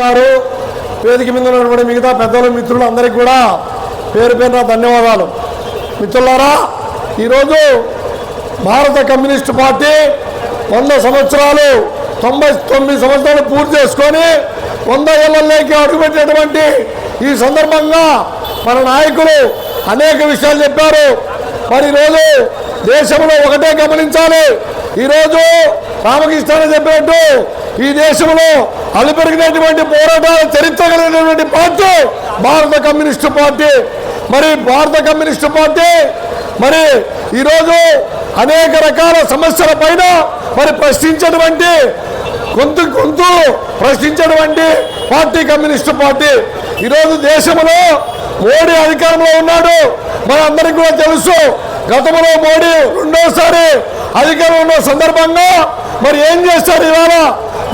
గారు వేదిక మీద ఉన్నటువంటి మిగతా పెద్దలు మిత్రులు అందరికీ కూడా పేరు పేరున ధన్యవాదాలు. మిత్రులారా, ఈరోజు భారత కమ్యూనిస్టు పార్టీ 100 సంవత్సరాలు 99 సంవత్సరాలు పూర్తి చేసుకొని 100 ఏళ్లలోకి అడుగుపెట్టినటువంటి ఈ సందర్భంగా మన నాయకులు అనేక విషయాలు చెప్పారు. మరి ఈరోజు దేశంలో ఒకటే గమనించాలి. ఈరోజు రామకృష్ణ చెప్పినట్టు ఈ దేశంలో అలుపెరిగినటువంటి పోరాటాల చరిత్ర కలిగినటువంటి పార్టీ భారత కమ్యూనిస్టు పార్టీ. మరి భారత కమ్యూనిస్టు పార్టీ మరి ఈరోజు అనేక రకాల సమస్యల పైన మరి ప్రశ్నించేటువంటి గొంతు ప్రశ్నించేటువంటి పార్టీ కమ్యూనిస్టు పార్టీ. ఈరోజు దేశంలో మోడీ అధికారంలో ఉన్నాడు. మనందరికీ కూడా తెలుసు. గతంలో మోడీ రెండోసారి అధికారంలో ఉన్న సందర్భంగా మరి ఏం చేస్తారు ఇవాళ?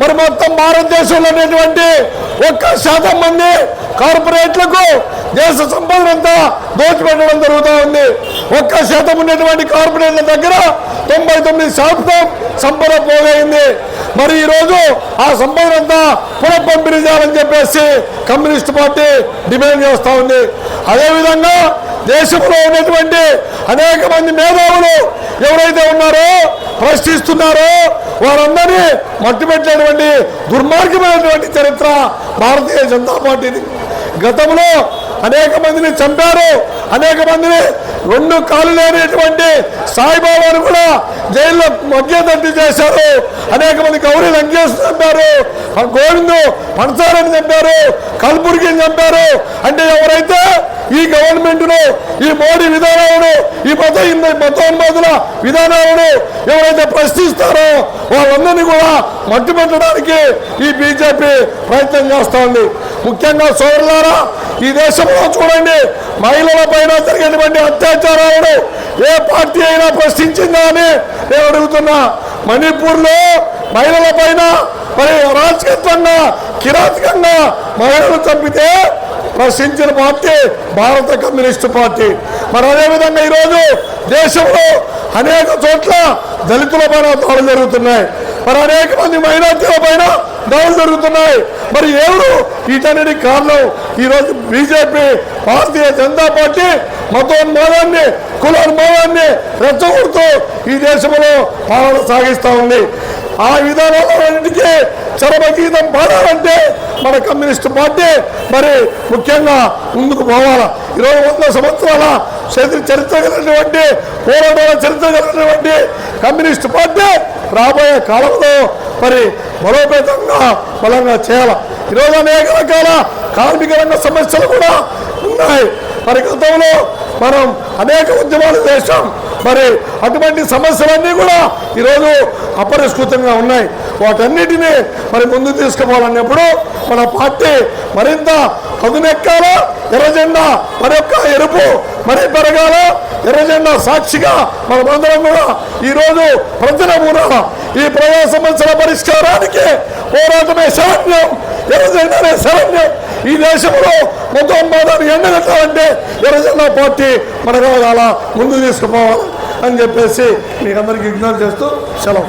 మరి మొత్తం భారతదేశంలో ఉన్నటువంటి 1% మంది కార్పొరేట్లకు దేశ సంపదనంతా దోచిపెట్టడం జరుగుతూ ఉంది. 1% ఉన్నటువంటి కార్పొరేట్ల దగ్గర 99% సంపద పోగైంది. మరి ఈరోజు ఆ సంపదనంతా పునఃపంపిణీ చేయాలని చెప్పేసి కమ్యూనిస్ట్ పార్టీ డిమాండ్ చేస్తూ ఉంది. అదేవిధంగా దేశంలో ఉన్నటువంటి అనేక మంది మేధావులు ఎవరైతే ఉన్నారో ప్రశ్నిస్తున్నారో వారందరినీ మట్టుపెట్టినటువంటి దుర్మార్గమైనటువంటి చరిత్ర భారతీయ జనతా పార్టీని. గతంలో అనేక మందిని చంపారు. అనేక మందిని 2 కాళ్ళు లేనటువంటి సాయిబాబాను కూడా జైల్లో మధ్యతట్టి చేశారు. అనేక మంది గౌరీ లంకేష్ చంపారు. గోవిందు పన్సారని చంపారు. కల్బుర్గిని చంపారు. అంటే ఎవరైతే ఈ గవర్నమెంట్ను, ఈ మోడీ విధానాలను, ఈ మతోన్మాదుల విధానాలను ఎవరైతే ప్రశ్నిస్తారో వాళ్ళందరినీ కూడా మట్టుపెట్టడానికి ఈ బీజేపీ ప్రయత్నం చేస్తూ ఉంది. ముఖ్యంగా సోదరులారా, ఈ దేశంలో చూడండి, మహిళల పైన జరిగినటువంటి అత్యాచారాలను ఏ పార్టీ అయినా ప్రశ్నించిందా అని నేను అడుగుతున్నా. మణిపూర్లో మహిళల పైన మరి అరాచకత్వంగా కిరాతకంగా మహిళలు చంపితే ప్రశ్నించిన పార్టీ భారత కమ్యూనిస్టు పార్టీ. మరి అదేవిధంగా ఈరోజు దేశంలో అనేక చోట్ల దళితుల పైన దాడులు జరుగుతున్నాయి. మరి అనేక మంది మైనార్టీల పైన దాడులు జరుగుతున్నాయి. మరి ఎవరు వీటన్నిటికి కారణం? ఈరోజు బీజేపీ భారతీయ జనతా పార్టీ మతోన్మాదాన్ని, కులోన్మాదాన్ని రెచ్చగొడుతూ ఈ దేశంలో పాలన సాగిస్తూ ఉంది. ఆ విధానాలన్నింటికీ చరమగీతం పాడాలంటే మన కమ్యూనిస్టు పార్టీ మరి ముఖ్యంగా ముందుకు పోవాలా. ఈరోజు 100 సంవత్సరాల చరిత్ర కలిగినటువంటి పోరాటాల చరిత్ర కలిగినటువంటి కమ్యూనిస్టు పార్టీ రాబోయే కాలంలో మరి బలోపేతంగా బలంగా చేయాలి. ఈరోజు అనేక రకాల కార్మిక రంగ సమస్యలు కూడా ఉన్నాయి. మరి గతంలో మనం అనేక ఉద్యమాలు చేశాం. మరి అటువంటి సమస్యలన్నీ కూడా ఈరోజు అపరిష్కృతంగా ఉన్నాయి. వాటన్నిటినీ మరి ముందు తీసుకుపోవాలన్నప్పుడు మన పార్టీ మరింత అదునెక్కాల. ఎర్రజెండా మరొక్క ఎరుపు మరి పెరగాల. ఎర్రజెండా సాక్షిగా మనమందరం కూడా ఈరోజు ప్రజల మూలాన ఈ ప్రజా సమస్యల పరిష్కారానికి పోరాటమే శరణ్యం, ఎర్రజెండానే శరణ్యం. ఈ దేశంలో మతోన్మాదాన్ని ఎండగట్టాలంటే ఎర్రజెండా పార్టీ మనకు ముందు తీసుకుపోవాలి అని చెప్పేసి మీకు అందరికీ విజ్ఞప్తి చేస్తూ సెలవు.